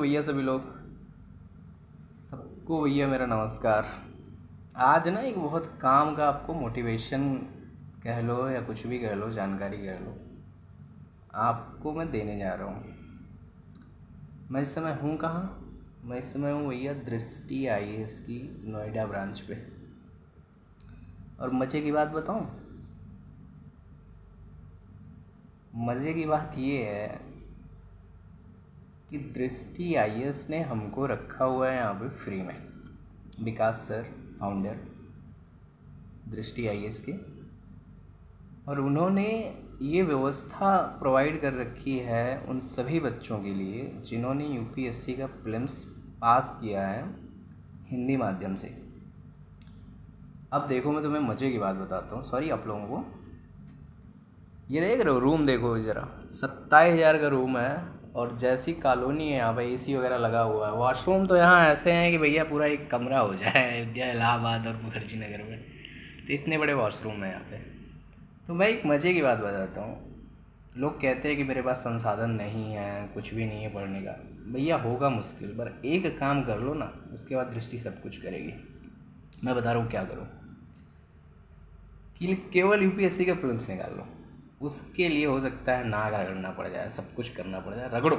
भैया सभी लोग सबको भैया मेरा नमस्कार। आज ना एक बहुत काम का आपको मोटिवेशन कह लो या कुछ भी कह लो, जानकारी कह लो, आपको मैं देने जा रहा हूँ। मैं इस समय हूँ कहाँ? मैं इस समय हूँ भैया दृष्टि आईएएस की नोएडा ब्रांच पे। और मज़े की बात बताऊँ, मज़े की बात ये है कि दृष्टि आईएएस ने हमको रखा हुआ है यहाँ पे फ्री में। विकास सर फाउंडर दृष्टि आईएएस के, और उन्होंने ये व्यवस्था प्रोवाइड कर रखी है उन सभी बच्चों के लिए जिन्होंने यूपीएससी का प्रीलिम्स पास किया है हिंदी माध्यम से। अब देखो, मैं तुम्हें मज़े की बात बताता हूँ, सॉरी आप लोगों को। ये देख रहे हो रूम, देखो ज़रा 27,000 का रूम है और जैसी कॉलोनी है यहाँ पे एसी वगैरह लगा हुआ है। वॉशरूम तो यहाँ ऐसे हैं कि भैया पूरा एक कमरा हो जाए अयोध्या, इलाहाबाद और मुखर्जी नगर में, तो इतने बड़े वॉशरूम है यहाँ पे। तो मैं एक मज़े की बात बताता हूँ। लोग कहते हैं कि मेरे पास संसाधन नहीं है, कुछ भी नहीं है पढ़ने का। भैया होगा मुश्किल, पर एक काम कर लो ना, उसके बाद दृष्टि सब कुछ करेगी। मैं बता रहा हूँ क्या करो कि केवल यूपीएससी का प्रीलिम्स निकाल लो। उसके लिए हो सकता है नाक रगड़ना पड़ जाए, सब कुछ करना पड़ जाए। रगड़ो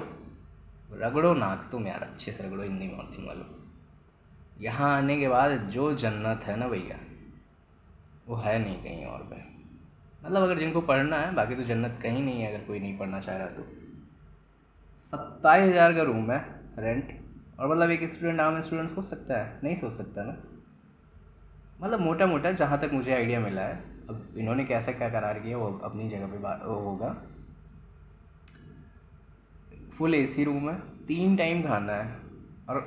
रगड़ो नाक तुम यार, अच्छे से रगड़ो, हिंदी में होती वालों। यहाँ आने के बाद जो जन्नत है ना भैया, वो है नहीं कहीं और पे। मतलब अगर जिनको पढ़ना है, बाकी तो जन्नत कहीं नहीं है अगर कोई नहीं पढ़ना चाह रहा तो। 27,000 का रूम है रेंट, और मतलब एक स्टूडेंट आम स्टूडेंट सोच सकता है? नहीं सोच सकता ना। मतलब मोटा मोटा जहाँ तक मुझे आइडिया मिला है, अब इन्होंने कैसा क्या करार किया वो अपनी जगह पे बात होगा। फुल एसी रूम है, 3 टाइम खाना है। और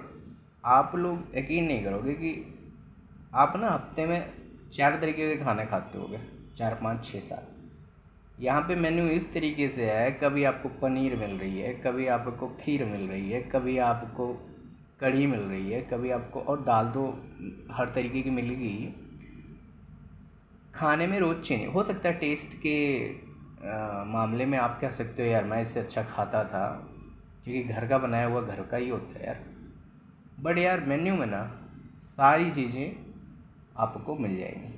आप लोग यकीन नहीं करोगे कि आप ना हफ्ते में 4 तरीके के खाने खाते होगे, 4 5 6 7। यहाँ पे मेन्यू इस तरीके से है, कभी आपको पनीर मिल रही है, कभी आपको खीर मिल रही है, कभी आपको कढ़ी मिल रही है, कभी आपको, और दाल तो हर तरीके की मिलेगी। खाने में रोज़ चेंज हो सकता है। टेस्ट के मामले में आप कह सकते हो यार मैं इससे अच्छा खाता था, क्योंकि घर का बनाया हुआ घर का ही होता है यार। बट यार मेन्यू में ना सारी चीज़ें आपको मिल जाएंगी।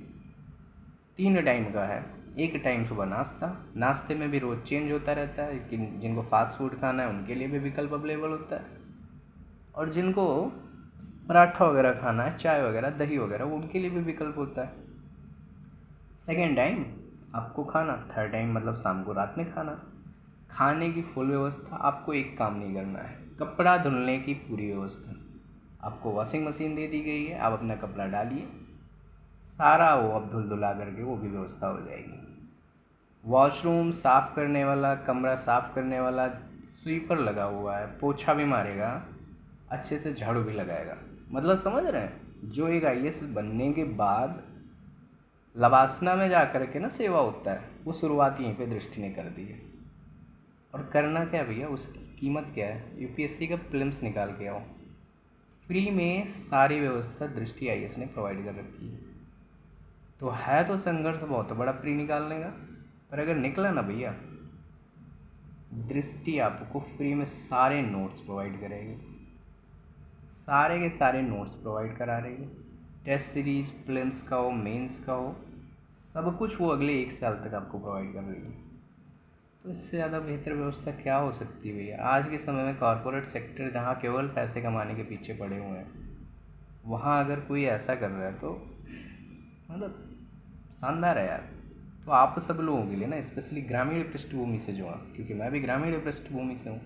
3 टाइम का है। एक टाइम सुबह नाश्ता, नाश्ते में भी रोज़ चेंज होता रहता है। जिनको फास्ट फूड खाना है उनके लिए भी विकल्प अवेलेबल होता है, और जिनको पराठा वगैरह खाना है, चाय वगैरह, दही वगैरह, उनके लिए भी विकल्प होता है। सेकेंड टाइम आपको खाना, थर्ड टाइम मतलब शाम को रात में खाना। खाने की फुल व्यवस्था, आपको एक काम नहीं करना है, कपड़ा धुलने की पूरी व्यवस्था। आपको वॉशिंग मशीन दे दी गई है, आप अपना कपड़ा डालिए, सारा वो अब धुल धुला करके वो भी व्यवस्था हो जाएगी। वॉशरूम साफ़ करने वाला, कमरा साफ़ करने वाला स्वीपर लगा हुआ है, पोछा भी मारेगा, अच्छे से झाड़ू भी लगाएगा। मतलब समझ रहे हैं, जो एक आईएएस बनने के बाद लवासना में जा कर के ना सेवा होता है, वो शुरुआत यहीं पे दृष्टि ने कर दी है। और करना क्या भैया, उसकी कीमत क्या है? यूपीएससी का प्रीलिम्स निकाल के आओ, फ्री में सारी व्यवस्था दृष्टि आईएएस ने प्रोवाइड कर रखी है। तो है तो संघर्ष बहुत बड़ा प्री निकालने का, पर अगर निकला ना भैया, दृष्टि आपको फ्री में सारे नोट्स प्रोवाइड करेगी, सारे के सारे नोट्स प्रोवाइड करा रही है। टेस्ट सीरीज प्रीलिम्स का हो, मेंस का हो, सब कुछ वो अगले 1 साल तक आपको प्रोवाइड कर रही है। तो इससे ज़्यादा बेहतर व्यवस्था क्या हो सकती है भैया? आज के समय में कॉरपोरेट सेक्टर जहाँ केवल पैसे कमाने के पीछे पड़े हुए हैं, वहाँ अगर कोई ऐसा कर रहा है तो मतलब शानदार है यार। तो आप सब लोगों के लिए ना, स्पेशली ग्रामीण पृष्ठभूमि से जो है, क्योंकि मैं भी ग्रामीण पृष्ठभूमि से हूँ,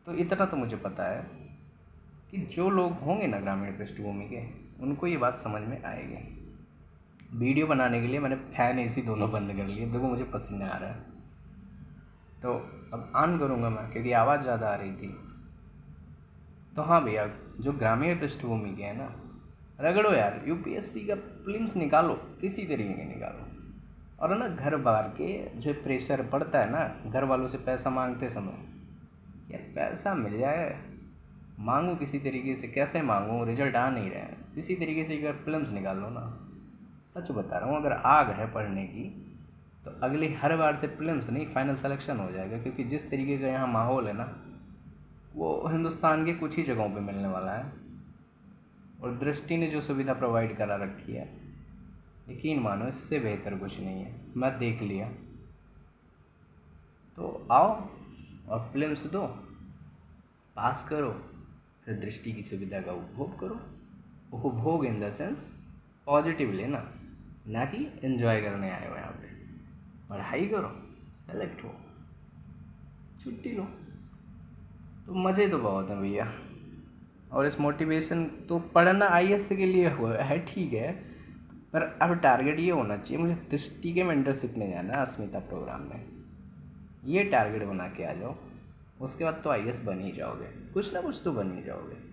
तो इतना तो मुझे पता है कि जो लोग होंगे ना ग्रामीण पृष्ठभूमि के, उनको ये बात समझ में आएगी। वीडियो बनाने के लिए मैंने फ़ैन एसी दोनों बंद कर लिए, देखो मुझे पसीना आ रहा है, तो अब ऑन करूँगा मैं क्योंकि आवाज़ ज़्यादा आ रही थी। तो हाँ भैया, जो ग्रामीण पृष्ठभूमि के हैं ना, रगड़ो यार, यूपीएससी का प्रीलिम्स निकालो, किसी तरीके के निकालो। और ना घर बार के जो प्रेशर पड़ता है ना घर वालों से पैसा मांगते समय, यार पैसा मिल जाए, मांगो किसी तरीके से। कैसे मांगो, रिजल्ट आ नहीं रहे हैं, किसी तरीके से एक बार प्रीलिम्स निकाल लो ना। सच बता रहा हूँ, अगर आग है पढ़ने की तो अगली हर बार से प्रीलिम्स नहीं, फाइनल सिलेक्शन हो जाएगा। क्योंकि जिस तरीके का यहाँ माहौल है ना, वो हिंदुस्तान के कुछ ही जगहों पे मिलने वाला है। और दृष्टि ने जो सुविधा प्रोवाइड करा रखी है, यकीन मानो इससे बेहतर कुछ नहीं है, मैं देख लिया। तो आओ और प्रीलिम्स दो, पास करो, फिर दृष्टि की सुविधा का उपभोग करो। उपभोग इन द सेंस पॉजिटिव लेना, ना कि एंजॉय करने आए हो यहाँ पे। पढ़ाई करो, सेलेक्ट हो, छुट्टी लो। तो मज़े तो बहुत हैं भैया। और इस मोटिवेशन तो पढ़ना आईएएस के लिए हुआ है, ठीक है, पर अब टारगेट ये होना चाहिए, मुझे दृष्टि के मेंटरशिप में जाना है, अस्मिता प्रोग्राम में। ये टारगेट बना के आ जाओ, उसके बाद तो आईएएस बन ही जाओगे, कुछ ना कुछ तो बन ही जाओगे।